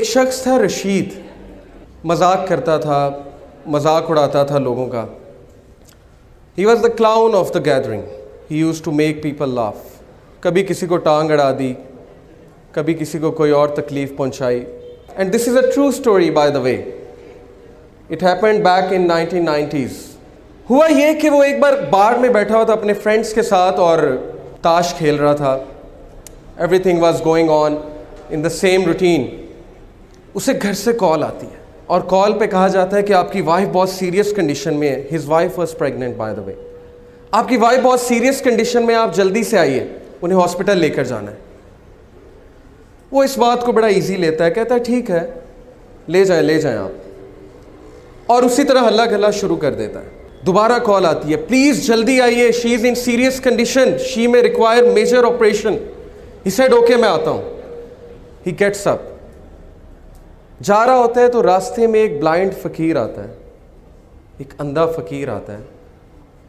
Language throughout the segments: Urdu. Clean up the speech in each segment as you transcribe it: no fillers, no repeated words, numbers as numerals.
ایک شخص تھا رشید، مذاق کرتا تھا، مذاق اڑاتا تھا لوگوں کا. He was the clown of the gathering. He use to make people laugh. کبھی کسی کو ٹانگ اڑا دی، کبھی کسی کو کوئی اور تکلیف پہنچائی. And this is a true story by the way. It happened back in 1990s. ہوا یہ کہ وہ ایک بار بار میں بیٹھا ہوا تھا اپنے فرینڈس کے ساتھ اور تاش کھیل رہا تھا. Every thing was going on in the same routine. اسے گھر سے کال آتی ہے اور کال پہ کہا جاتا ہے کہ آپ کی وائف بہت سیریس کنڈیشن میں ہے. His wife was pregnant by the way. آپ کی وائف بہت سیریس کنڈیشن میں، آپ جلدی سے آئیے، انہیں ہاسپٹل لے کر جانا ہے. وہ اس بات کو بڑا ایزی لیتا ہے، کہتا ہے ٹھیک ہے لے جائیں آپ، اور اسی طرح ہلا گلا شروع کر دیتا ہے. دوبارہ کال آتی ہے، پلیز جلدی آئیے، شی از ان serious condition, she may require major operation. He said okay میں آتا ہوں. He gets up. جا رہا ہوتا ہے تو راستے میں ایک بلائنڈ فقیر آتا ہے، ایک اندھا فقیر آتا ہے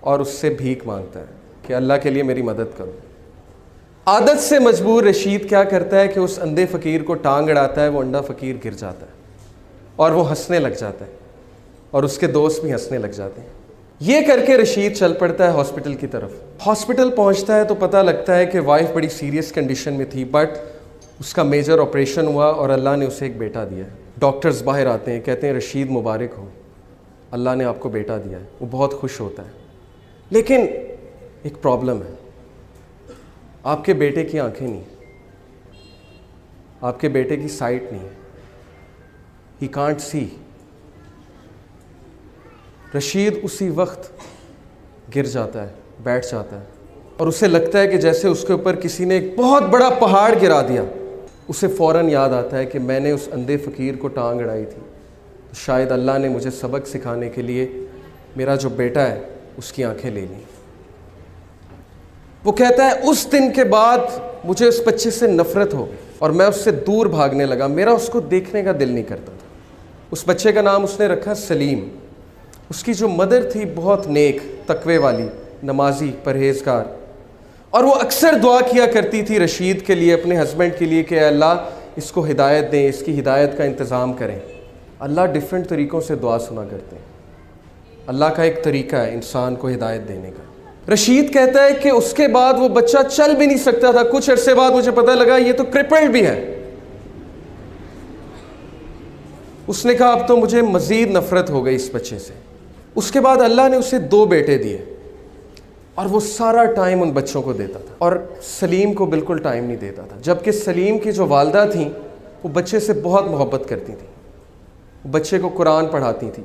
اور اس سے بھیک مانگتا ہے کہ اللہ کے لیے میری مدد کرو. عادت سے مجبور رشید کیا کرتا ہے کہ اس اندھے فقیر کو ٹانگ اڑاتا ہے. وہ اندھا فقیر گر جاتا ہے اور وہ ہنسنے لگ جاتا ہے اور اس کے دوست بھی ہنسنے لگ جاتے ہیں. یہ کر کے رشید چل پڑتا ہے ہاسپٹل کی طرف. ہاسپٹل پہنچتا ہے تو پتہ لگتا ہے کہ وائف بڑی سیریس کنڈیشن میں تھی، بٹ اس کا میجر آپریشن ہوا اور اللہ نے اسے ایک بیٹا دیا ہے. ڈاکٹرز باہر آتے ہیں، کہتے ہیں رشید مبارک ہو، اللہ نے آپ کو بیٹا دیا ہے. وہ بہت خوش ہوتا ہے. لیکن ایک پرابلم ہے، آپ کے بیٹے کی آنکھیں نہیں، آپ کے بیٹے کی سائٹ نہیں، ہی کانٹ سی. رشید اسی وقت گر جاتا ہے، بیٹھ جاتا ہے اور اسے لگتا ہے کہ جیسے اس کے اوپر کسی نے ایک بہت بڑا پہاڑ گرا دیا. اسے فوراً یاد آتا ہے کہ میں نے اس اندھے فقیر کو ٹانگ اڑائی تھی، تو شاید اللہ نے مجھے سبق سکھانے کے لیے میرا جو بیٹا ہے اس کی آنکھیں لے لیں. وہ کہتا ہے اس دن کے بعد مجھے اس بچے سے نفرت ہو گئی اور میں اس سے دور بھاگنے لگا. میرا اس کو دیکھنے کا دل نہیں کرتا تھا. اس بچے کا نام اس نے رکھا سلیم. اس کی جو مدر تھی بہت نیک، تقوی والی، نمازی، پرہیزگار، اور وہ اکثر دعا کیا کرتی تھی رشید کے لیے، اپنے ہسبینڈ کے لیے کہ اے اللہ اس کو ہدایت دیں، اس کی ہدایت کا انتظام کریں. اللہ ڈیفرنٹ طریقوں سے دعا سنا کرتے ہیں. اللہ کا ایک طریقہ ہے انسان کو ہدایت دینے کا. رشید کہتا ہے کہ اس کے بعد وہ بچہ چل بھی نہیں سکتا تھا. کچھ عرصے بعد مجھے پتہ لگا یہ تو کرپلڈ بھی ہے. اس نے کہا اب تو مجھے مزید نفرت ہو گئی اس بچے سے. اس کے بعد اللہ نے اسے 2 بیٹے دیے اور وہ سارا ٹائم ان بچوں کو دیتا تھا اور سلیم کو بالکل ٹائم نہیں دیتا تھا. جبکہ سلیم کی جو والدہ تھیں وہ بچے سے بہت محبت کرتی تھیں. وہ بچے کو قرآن پڑھاتی تھیں.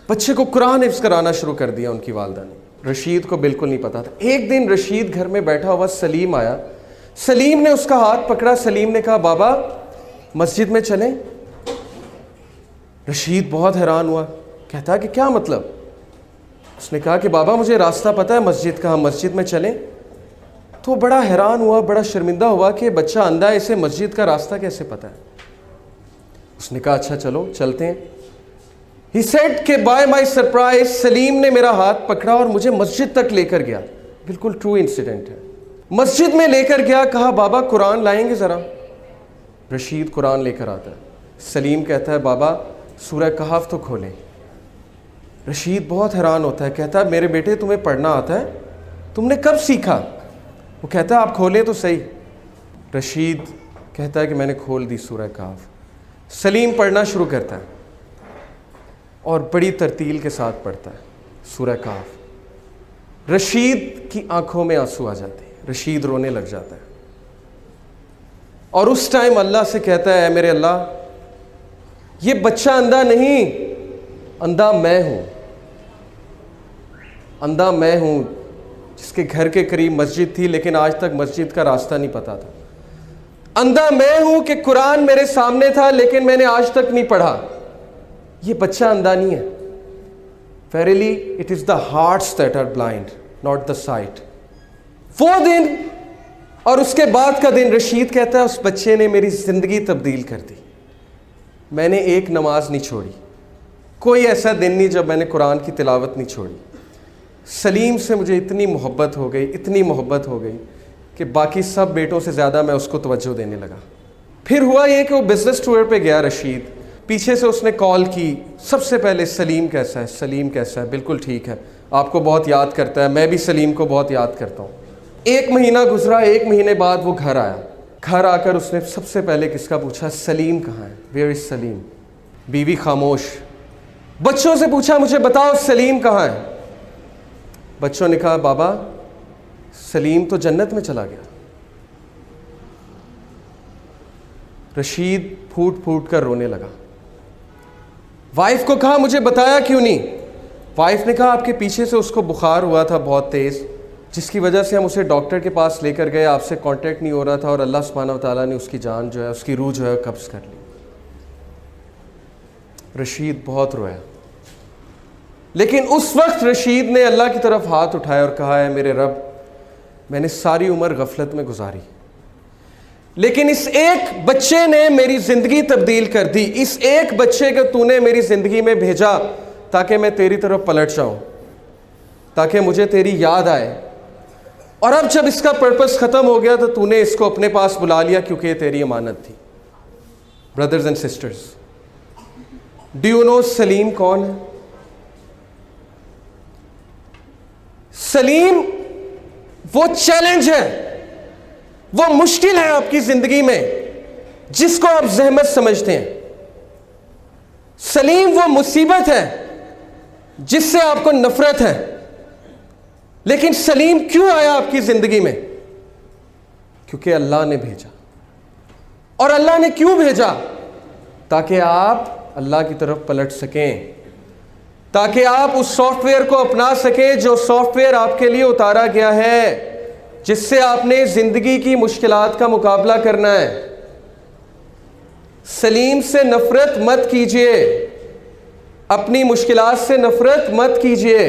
بچے کو قرآن حفظ کرانا شروع کر دیا ان کی والدہ نے. رشید کو بالکل نہیں پتا تھا. ایک دن رشید گھر میں بیٹھا ہوا، سلیم آیا. سلیم نے اس کا ہاتھ پکڑا. سلیم نے کہا بابا مسجد میں چلیں. رشید بہت حیران ہوا، کہتا ہے کہ کیا مطلب؟ اس نے کہا کہ بابا مجھے راستہ پتہ ہے مسجد کا، ہم مسجد میں چلیں. تو بڑا حیران ہوا، بڑا شرمندہ ہوا کہ بچہ اندھا ہے، اسے مسجد کا راستہ کیسے پتہ ہے. اس نے کہا اچھا چلو چلتے ہیں. He said کہ by my surprise سلیم نے میرا ہاتھ پکڑا اور مجھے مسجد تک لے کر گیا. بالکل ٹرو انسیڈنٹ ہے. مسجد میں لے کر گیا، کہا بابا قرآن لائیں گے ذرا. رشید قرآن لے کر آتا ہے. سلیم کہتا ہے بابا سورہ کہف تو کھولیں. رشید بہت حیران ہوتا ہے، کہتا ہے میرے بیٹے تمہیں پڑھنا آتا ہے؟ تم نے کب سیکھا؟ وہ کہتا ہے آپ کھولیں تو صحیح. رشید کہتا ہے کہ میں نے کھول دی سورہ کہف. سلیم پڑھنا شروع کرتا ہے اور بڑی ترتیل کے ساتھ پڑھتا ہے سورہ کہف. رشید کی آنکھوں میں آنسو آ جاتے ہیں. رشید رونے لگ جاتا ہے اور اس ٹائم اللہ سے کہتا ہے اے میرے اللہ یہ بچہ اندھا نہیں، اندھا میں ہوں. اندھا میں ہوں جس کے گھر کے قریب مسجد تھی لیکن آج تک مسجد کا راستہ نہیں پتا تھا. اندھا میں ہوں کہ قرآن میرے سامنے تھا لیکن میں نے آج تک نہیں پڑھا. یہ بچہ اندھا نہیں ہے. Verily it is the hearts that are blind, not the sight. وہ دن اور اس کے بعد کا دن، رشید کہتا ہے اس بچے نے میری زندگی تبدیل کر دی. میں نے ایک نماز نہیں چھوڑی، کوئی ایسا دن نہیں جب میں نے قرآن کی تلاوت نہیں چھوڑی. سلیم سے مجھے اتنی محبت ہو گئی، اتنی محبت ہو گئی کہ باقی سب بیٹوں سے زیادہ میں اس کو توجہ دینے لگا. پھر ہوا یہ کہ وہ بزنس ٹور پہ گیا رشید, پیچھے سے اس نے کال کی, سب سے پہلے سلیم کیسا ہے, سلیم کیسا ہے, بالکل ٹھیک ہے, آپ کو بہت یاد کرتا ہے, میں بھی سلیم کو بہت یاد کرتا ہوں. 1 مہینہ گزرا, 1 مہینے بعد وہ گھر آیا. گھر آ کر اس نے سب سے پہلے کس کا پوچھا, سلیم کہاں ہے, ویئر از سلیم. بیوی خاموش. بچوں سے پوچھا مجھے بتاؤ سلیم کہاں ہے. بچوں نے کہا بابا سلیم تو جنت میں چلا گیا. رشید پھوٹ پھوٹ کر رونے لگا. وائف کو کہا مجھے بتایا کیوں نہیں. وائف نے کہا آپ کے پیچھے سے اس کو بخار ہوا تھا بہت تیز, جس کی وجہ سے ہم اسے ڈاکٹر کے پاس لے کر گئے, آپ سے کانٹیکٹ نہیں ہو رہا تھا, اور اللہ سبحانہ و تعالیٰ نے اس کی جان جو ہے, اس کی روح جو ہے قبض کر لی. رشید بہت رویا, لیکن اس وقت رشید نے اللہ کی طرف ہاتھ اٹھایا اور کہا ہے میرے رب, میں نے ساری عمر غفلت میں گزاری, لیکن اس ایک بچے نے میری زندگی تبدیل کر دی. اس ایک بچے کو تو نے میری زندگی میں بھیجا تاکہ میں تیری طرف پلٹ جاؤں, تاکہ مجھے تیری یاد آئے. اور اب جب اس کا پرپس ختم ہو گیا تو نے اس کو اپنے پاس بلا لیا کیونکہ یہ تیری امانت تھی. Brothers and sisters, do you know Salim کون ہے؟ سلیم وہ چیلنج ہے, وہ مشکل ہے آپ کی زندگی میں جس کو آپ زحمت سمجھتے ہیں. سلیم وہ مصیبت ہے جس سے آپ کو نفرت ہے. لیکن سلیم کیوں آیا آپ کی زندگی میں؟ کیونکہ اللہ نے بھیجا. اور اللہ نے کیوں بھیجا؟ تاکہ آپ اللہ کی طرف پلٹ سکیں, تاکہ آپ اس سافٹ ویئر کو اپنا سکیں جو سافٹ ویئر آپ کے لیے اتارا گیا ہے, جس سے آپ نے زندگی کی مشکلات کا مقابلہ کرنا ہے. سلیم سے نفرت مت کیجیے, اپنی مشکلات سے نفرت مت کیجیے.